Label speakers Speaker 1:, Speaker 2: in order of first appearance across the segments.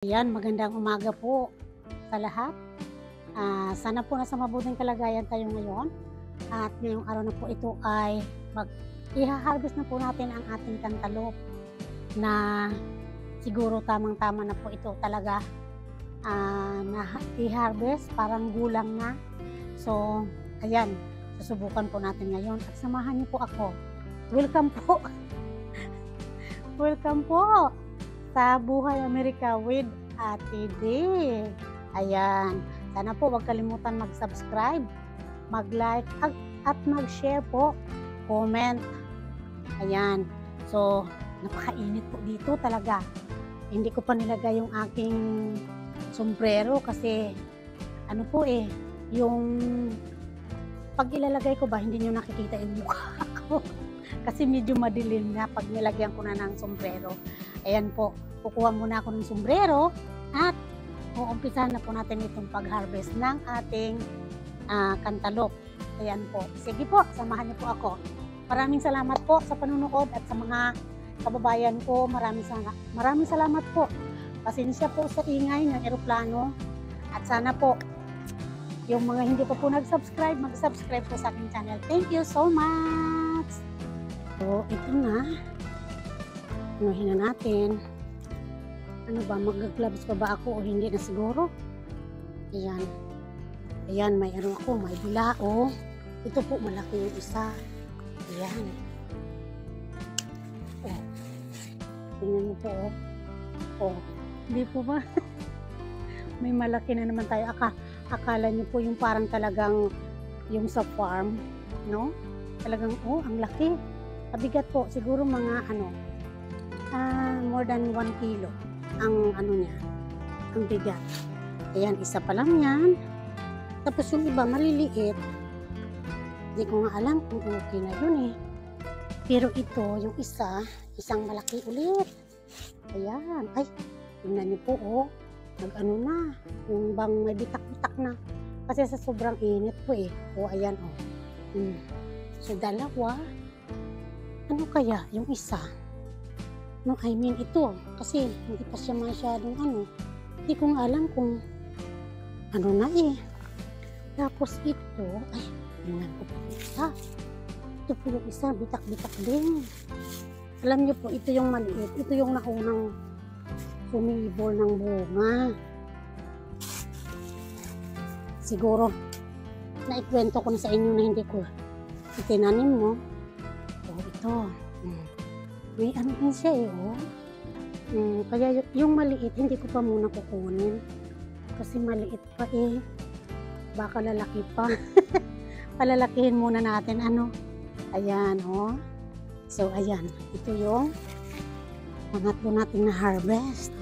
Speaker 1: Ayan, magandang umaga po sa lahat. Sana po nasa mabuting kalagayan tayo ngayon. At ngayong araw na po ito ay iha-harvest na po natin ang ating cantaloupe na siguro tamang-tama na po ito talaga na i-harvest, parang gulang na. So, ayan, susubukan po natin ngayon at samahan niyo po ako. Welcome po! Welcome po! Sa Buhay Amerika with Ate D. Ayan. Sana po huwag kalimutan mag-subscribe, mag-like, at mag-share po. Comment. Ayan. So, napakainit po dito talaga. Hindi ko pa nilagay yung aking sombrero kasi ano po yung pag ilalagay ko ba, hindi nyo nakikita yung mukha ko. Kasi medyo madilim na pag nilagyan ko na ng sombrero. Ayan po, kukuha muna ako ng sombrero at uumpisahan na po natin itong pag-harvest ng ating cantaloupe. Ayan po. Sige po, samahan niyo po ako. Maraming salamat po sa panunood at sa mga kababayan ko. Maraming salamat po. Pasensya po sa ingay ng eroplano at sana po yung mga hindi pa po nag-subscribe, mag-subscribe po sa aking channel. Thank you so much! So, ito na. Anuhin na natin. Ano ba, mag-gloves pa ba ako o hindi na siguro? Ayan. Ayan, may ano ako, may bilao. Ito po, malaki yung isa. Ayan. Oh. Tingnan mo po, oh. Oh. Hindi po ba? May malaki na naman tayo. Akala niyo po yung parang talagang yung sa farm, no? Talagang, oh, ang laki. Mabigat po, siguro mga more than 1 kilo ang niya, ang bigat. Ayan, isa pa lang yan. Tapos yung iba maliliit. Hindi ko nga alam kung okay na yun Pero ito, yung isang malaki ulit. Ayan, ay, tingnan niyo po nag-ano na, yung bang may bitak-bitak na. Kasi sa sobrang init po ayan So dalawa. Ano kaya yung isa? No, I mean ito. Kasi hindi pa siya masyadong Hindi ko nga alam kung ano na Tapos ito, ay, tingnan ko po isa. Ito po yung isa, bitak-bitak din. Alam niyo po, ito yung maliit. Ito yung naunang sumibol ng bunga. Siguro, naikwento ko na sa inyo na hindi ko itinanim, no? Ito. May ano din siya kaya yung maliit hindi ko pa muna kukunin kasi maliit pa baka lalaki pa. Palalakihin muna natin ayan so ayan, ito yung pangatlo natin na harvest.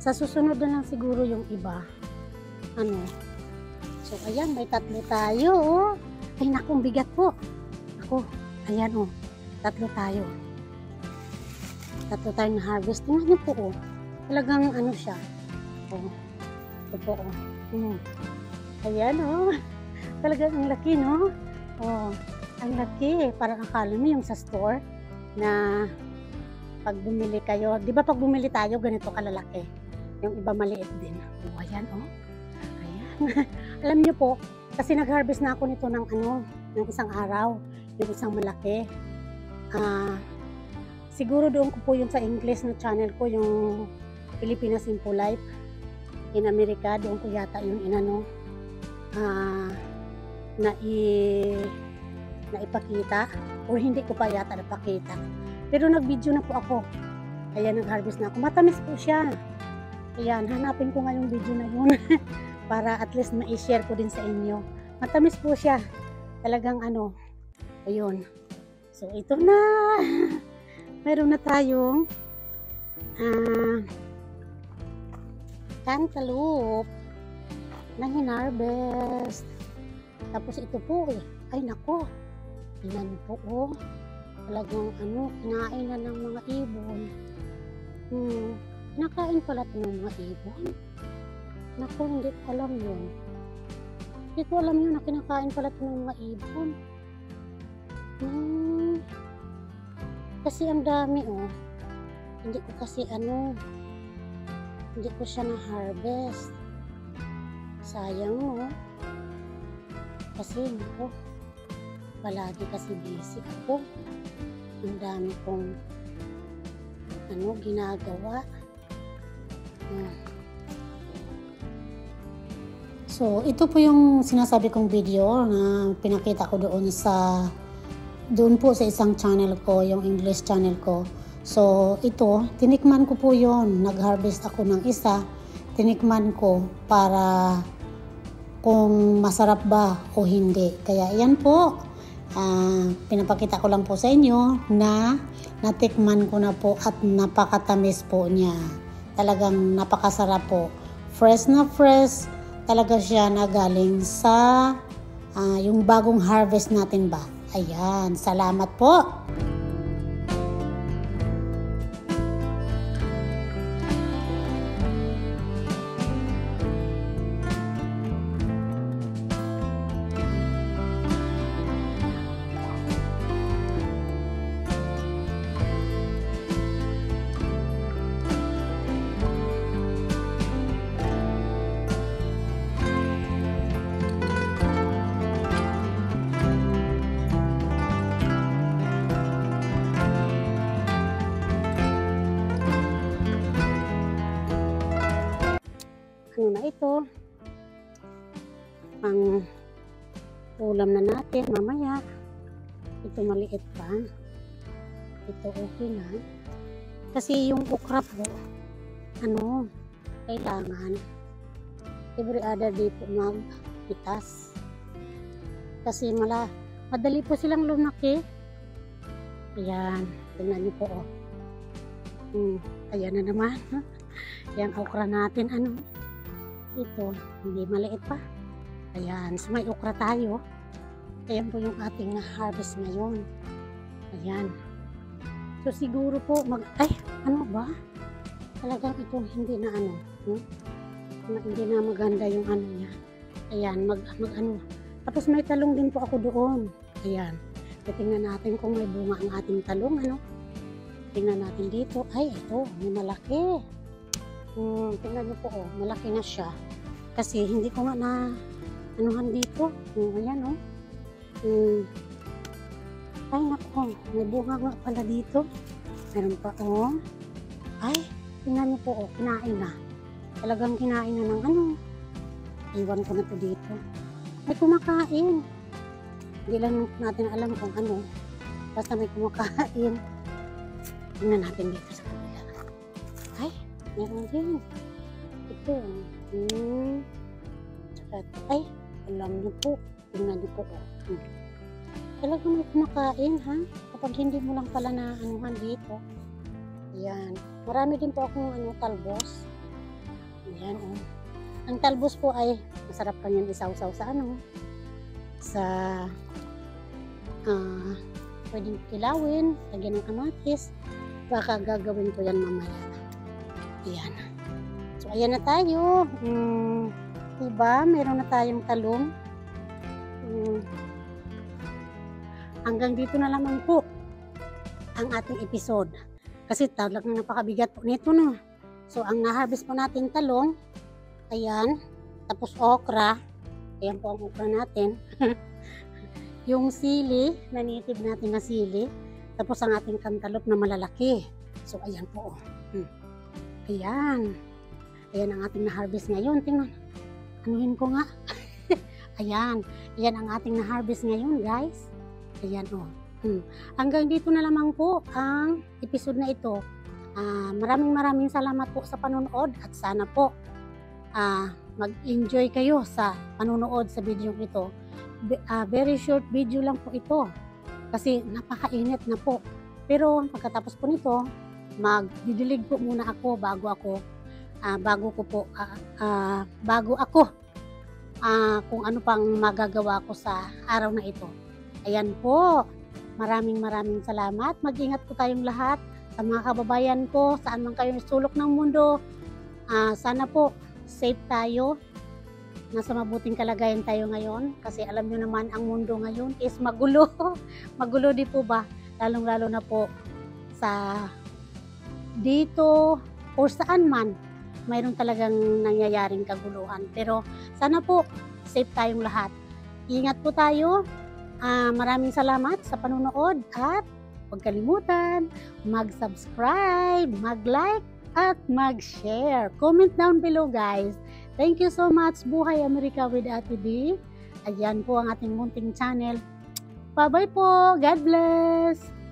Speaker 1: Sa susunod na lang siguro yung iba so ayan, may tatlo tayo ay naku, bigat po ako. Ayan tatlo tayo na harvest. Tingnan niyo po talagang siya ito po ayan talagang ang laki, no? Ang laki, parang akala mo yung sa store na pag bumili kayo, di ba pag bumili tayo ganito kalalaki, yung iba maliit din. Ayan ayan. Alam niyo po, kasi nag-harvest na ako nito ng ng isang araw, yung isang malaki. Siguro doon ko po yung sa English na channel ko, yung Pilipinas Simple Life in America, doon ko yata yung naipakita, or hindi ko pa yata napakita. Pero nag-video na po ako. Ayan, nag-harvest na ako. Matamis po siya. Ayan, hanapin ko nga yung video na yun para at least ma-share ko din sa inyo. Matamis po siya. Talagang ayun. So, ito na. Meron na tayong cantaloupe na hinarvest. Tapos ito po ay nako. Tingnan po talagang kinain na ng mga ibon. Kinakain pala ito ng mga ibon. Nako, hindi ko alam yun. Hindi ko alam yun na kinakain pala ito ng mga ibon. Kasi ang dami hindi ko kasi Hindi ko siya na-harvest. Sayang, no? Kasi, naku, palagi kasi busy ako. Ang dami kong ginagawa. So, ito po yung sinasabi kong video na pinakita ko doon po sa isang channel ko, yung English channel ko. So, ito, tinikman ko po yon. Nag-harvest ako ng isa. Tinikman ko para kung masarap ba o hindi. Kaya yan po, pinapakita ko lang po sa inyo na natikman ko na po at napakatamis po niya. Talagang napakasarap po. Fresh na fresh. Talaga siya na galing sa yung bagong harvest natin ba. Ayan, salamat po. Ano na ito? Pang ulam na natin mamaya. Ito maliit pa. Ito okay na. Kasi yung okra po, kailangan every other day po magpitas. Kasi madali po silang lumaki. Ayan, tingnan niyo po. Ayan na naman. Yung okra natin, ito, hindi maliit pa. Ayan, so may okra tayo. Ayan po yung ating harvest ngayon. Ayan. So siguro po, talagang ito hindi na hindi na maganda yung niya. Ayan, Tapos may talong din po ako doon. Ayan. Tingnan natin kung may bunga ang ating talong, Tingnan natin dito. Ay, ito, may malaki. Tingnan niyo po, malaki na siya. Kasi hindi ko nga na dito. Ayan, Ay, naku, may bunga nga pala dito. Meron pa, Ay, tingnan niyo po, kinain na. Talagang kinain na ng Iwan ko na to dito. May kumakain. Hindi lang natin alam kung Basta may kumakain. Tingnan natin dito sa kabila. Ay, meron din. Ito. Ay, alam niyo po. Tingnan niyo po. Talagang may kumakain, Kapag hindi mo lang pala na dito. Ayan. Marami din po akong talbos. Ayan, Ang talbos po ay masarap pa yan isaw-saw sa pwedeng kilawin, lagyan ng kamatis. Baka gagawin ko yan mamaya. Ayan. So, ayan na tayo. Diba? Meron na tayong talong. Hanggang dito na lamang po ang ating episode. Kasi talagang napakabigat po nito, no? So, ang na-harvest po natin talong, ayan. Tapos okra. Ayan po ang okra natin. Yung sili, native natin na sili. Tapos ang ating cantaloupe na malalaki. So, ayan po. Ayan. Ayan ang ating na-harvest ngayon. Tingnan. Anuhin ko nga. Ayan. Ayan ang ating na-harvest ngayon, guys. Ayan, Hanggang dito na lamang po ang episode na ito. Maraming salamat po sa panonood at sana po mag-enjoy kayo sa panonood sa video ito. Very short video lang po ito kasi napakainit na po. Pero pagkatapos po nito, magdidilig po muna ako bago ako kung ano pang magagawa ko sa araw na ito. Ayan po. Maraming salamat. Mag-ingat po tayong lahat sa mga kababayan ko, saan man kayo sulok ng mundo. Sana po safe tayo. Nasa mabuting kalagayan tayo ngayon kasi alam nyo naman ang mundo ngayon is magulo. Magulo di po ba? Lalong-lalo na po sa dito or saan man mayroon talagang nangyayaring kaguluhan. Pero sana po safe tayong lahat. Ingat po tayo. Maraming salamat sa panonood at huwag kalimutan mag-subscribe, mag-like at mag-share. Comment down below guys. Thank you so much. Buhay Amerika with Ate D. Ayan po ang ating munting channel. Bye-bye po. God bless.